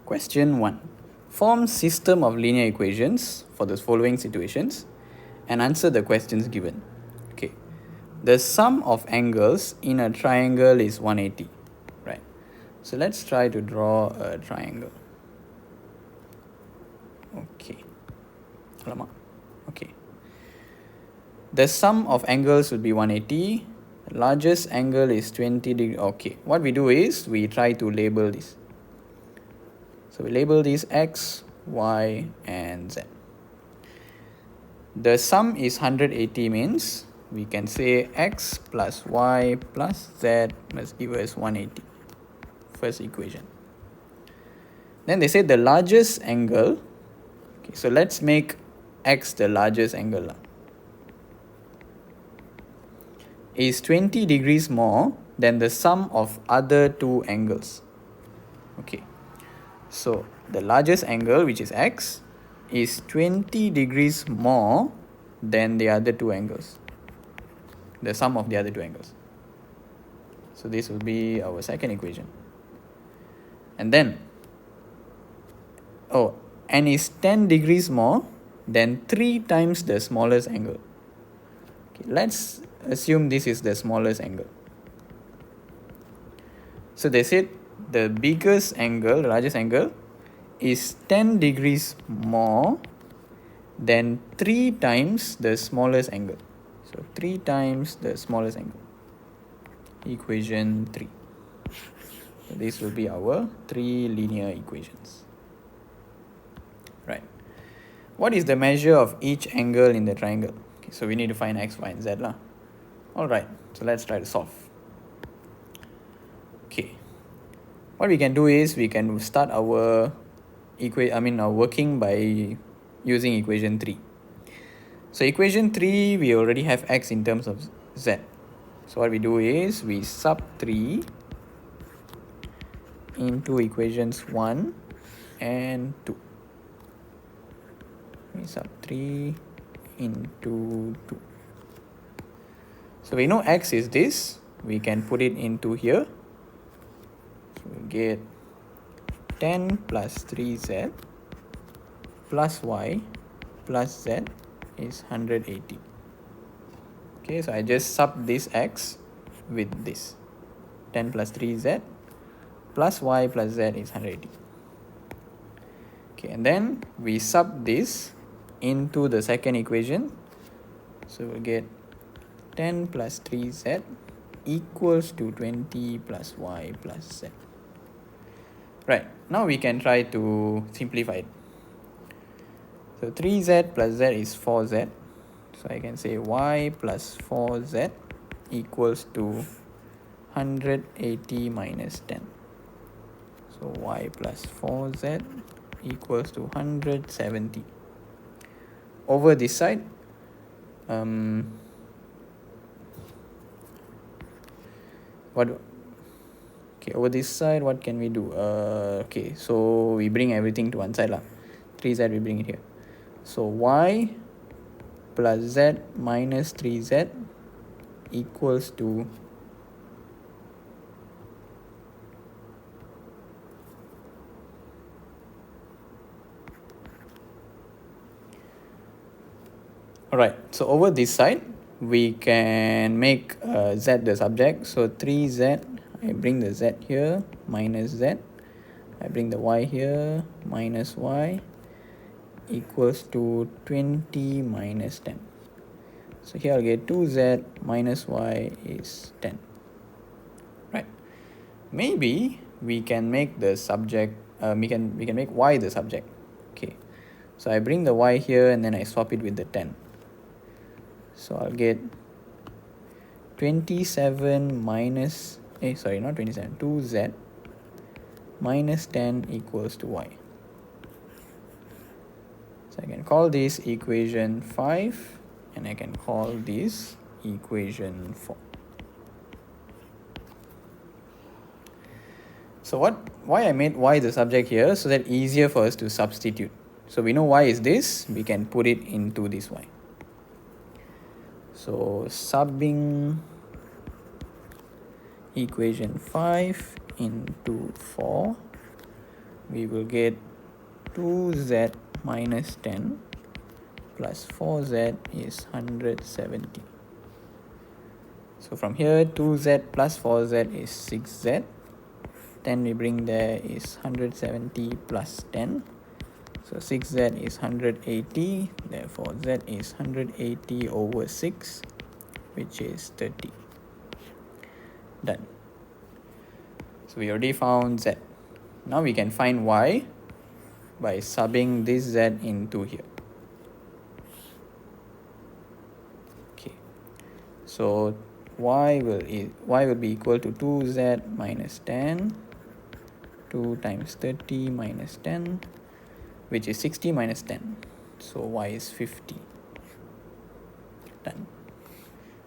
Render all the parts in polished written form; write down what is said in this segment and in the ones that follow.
Question 1. Form system of linear equations for the following situations and answer the questions given. Okay. The sum of angles in a triangle is 180. Right. So let's try to draw a triangle. Okay. Alamak. Okay. The sum of angles would be 180. Largest angle is 20 degrees. Okay. What we do is we try to label this. So we label these X, Y, and Z. The sum is 180 means we can say X plus Y plus Z must give us 180. First equation. Then they say the largest angle. Okay, so let's make X the largest angle. Is 20 degrees more than the sum of other two angles. Okay. So the largest angle, which is X, is 20 degrees more than the other two angles. The sum of the other two angles. So this will be our second equation. And then, and is 10 degrees more than 3 times the smallest angle. Okay, let's assume this is the smallest angle. So they said the biggest angle, the largest angle, is 10 degrees more than 3 times the smallest angle. So 3 times the smallest angle. Equation 3. So this will be our 3 linear equations. Right. What is the measure of each angle in the triangle? Okay, so we need to find X, Y, and Z. Alright, so let's try to solve. Okay. What we can do is we can start our working by using equation 3. So equation 3, we already have X in terms of Z. So what we do is we sub 3 into equations 1 and 2. We sub 3 into 2. So we know X is this. We can put it into here. So we get 10 plus 3Z plus Y plus Z is 180. Okay, so I just sub this X with this. 10 plus 3Z plus Y plus Z is 180. Okay, and then we sub this into the second equation. So we'll get 10 plus 3Z equals to 20 plus Y plus Z. Right, now we can try to simplify it. So 3Z plus Z is 4Z. So I can say Y plus 4Z equals to 180 minus 10. So Y plus 4Z equals to 170. Over this side, over this side, what can we do? Okay, so we bring everything to one side 3Z, we bring it here. So Y plus Z minus 3Z equals to Alright, so over this side, we can make Z the subject. So 3Z, I bring the Z here, minus Z. I bring the Y here, minus Y, equals to 20 minus 10. So here I'll get 2Z minus Y is 10. Right. Maybe we can make the subject, we can make Y the subject. Okay. So I bring the Y here and then I swap it with the 10. So I'll get 27 minus, not 27, 2Z minus 10 equals to Y. So I can call this equation 5 and I can call this equation 4. So why I made Y the subject here, so that easier for us to substitute. So we know Y is this, we can put it into this Y. So subbing equation 5 into 4, we will get 2z minus 10 plus 4z is 170. So from here 2z plus 4z is 6z, 10 we bring there is 170 plus 10, so 6z is 180, therefore z is 180 over 6, which is 30. Done. So we already found z. Now we can find y by subbing this z into here. Okay, so y will be equal to 2z minus 10, 2 times 30 minus 10, which is 60 minus 10, so y is 50. Done.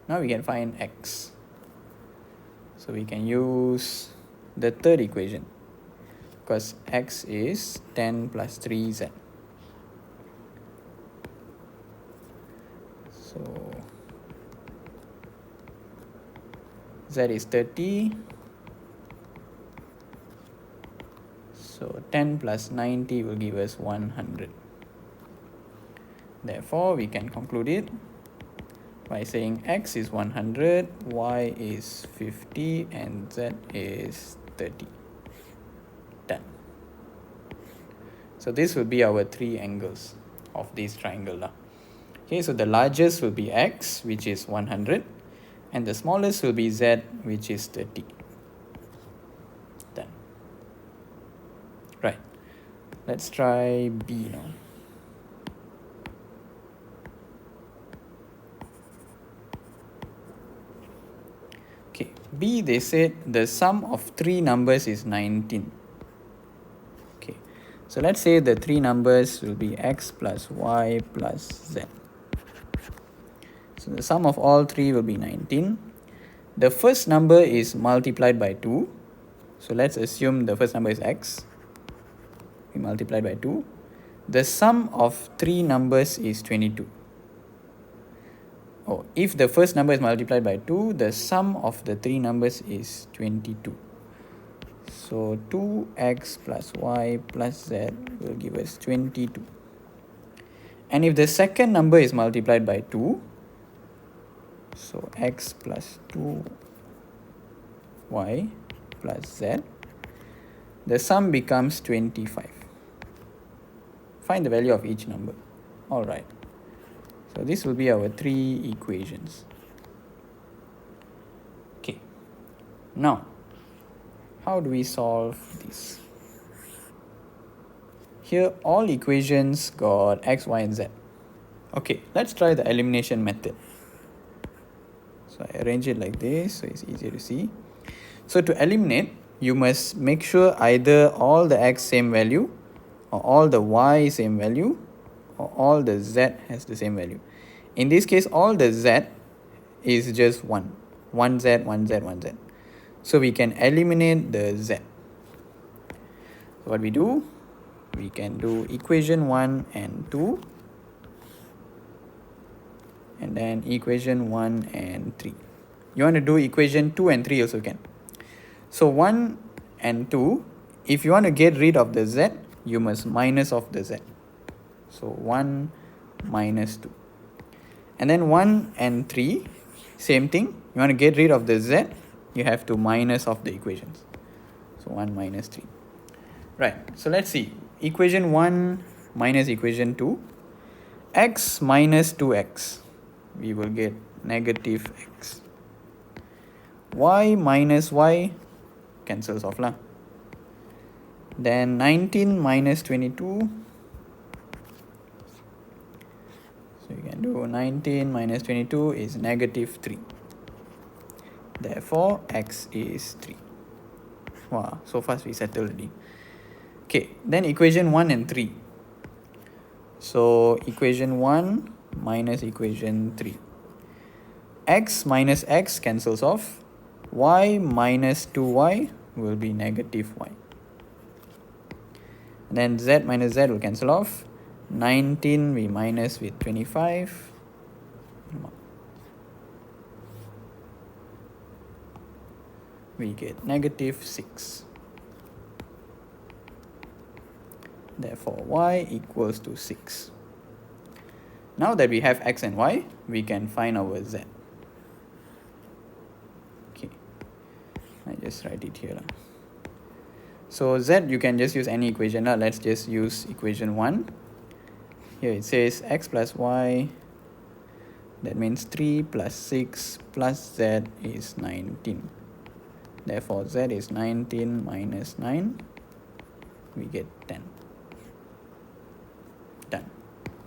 Now we can find x. So we can use the third equation, because x is 10 plus 3z. So z is 30. So 10 plus 90 will give us 100. Therefore, we can conclude it by saying x is 100, y is 50, and z is 30. Done. So this will be our three angles of this triangle. Okay, so the largest will be x, which is 100, and the smallest will be z, which is 30. Done. Right. Let's try B now. Okay, B, they said the sum of three numbers is 19. Okay, so let's say the three numbers will be x plus y plus z. So the sum of all three will be 19. The first number is multiplied by 2. So let's assume the first number is x. We multiplied by 2. The sum of three numbers is 22. Oh, if the first number is multiplied by 2, the sum of the three numbers is 22. So 2x plus y plus z will give us 22. And if the second number is multiplied by 2, so x plus 2y plus z, the sum becomes 25. Find the value of each number. Alright. So this will be our three equations. Okay. Now, how do we solve this? Here all equations got x, y, and z. Okay, let's try the elimination method. So I arrange it like this so it's easier to see. So to eliminate, you must make sure either all the x same value, or all the y same value, or all the z has the same value. In this case, all the z is just 1. 1z, 1z, 1z. So we can eliminate the z. So what we do? We can do equation 1 and 2. And then equation 1 and 3. You want to do equation 2 and 3 also can. So 1 and 2, if you want to get rid of the z, you must minus off the z. So 1 minus 2. And then 1 and 3, same thing. You want to get rid of the z, you have to minus off the equations. So 1 minus 3. Right, so let's see. Equation 1 minus equation 2. X minus 2x. We will get negative x. Y minus y cancels off lah. Then 19 minus 22. So you can do 19 minus 22 is negative 3. Therefore, x is 3. Wow, so fast we settled already. Okay, then equation 1 and 3. So equation 1 minus equation 3. X minus x cancels off. Y minus 2y will be negative y. And then z minus z will cancel off. 19 we minus with 25. We get negative 6. Therefore, y equals to 6. Now that we have x and y, we can find our z. Okay, I just write it here. So z, you can just use any equation. Now let's just use equation 1. Here it says x plus y, that means 3 plus 6 plus z is 19. Therefore, z is 19 minus 9. We get 10. Done.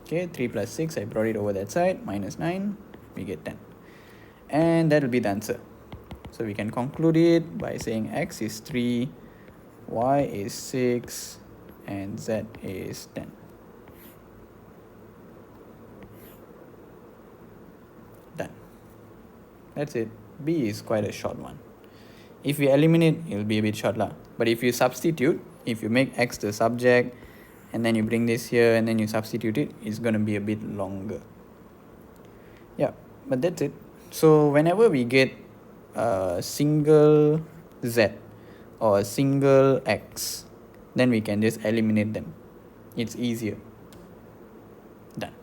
Okay, 3 plus 6, I brought it over that side, minus 9, we get 10. And that will be the answer. So we can conclude it by saying x is 3, y is 6, and z is 10. Done. That's it. B is quite a short one. If we eliminate, it will be a bit short lah. But if you substitute, if you make x the subject, and then you bring this here, and then you substitute it, it's going to be a bit longer. Yeah, but that's it. So whenever we get a single z or a single x, then we can just eliminate them. It's easier. Done.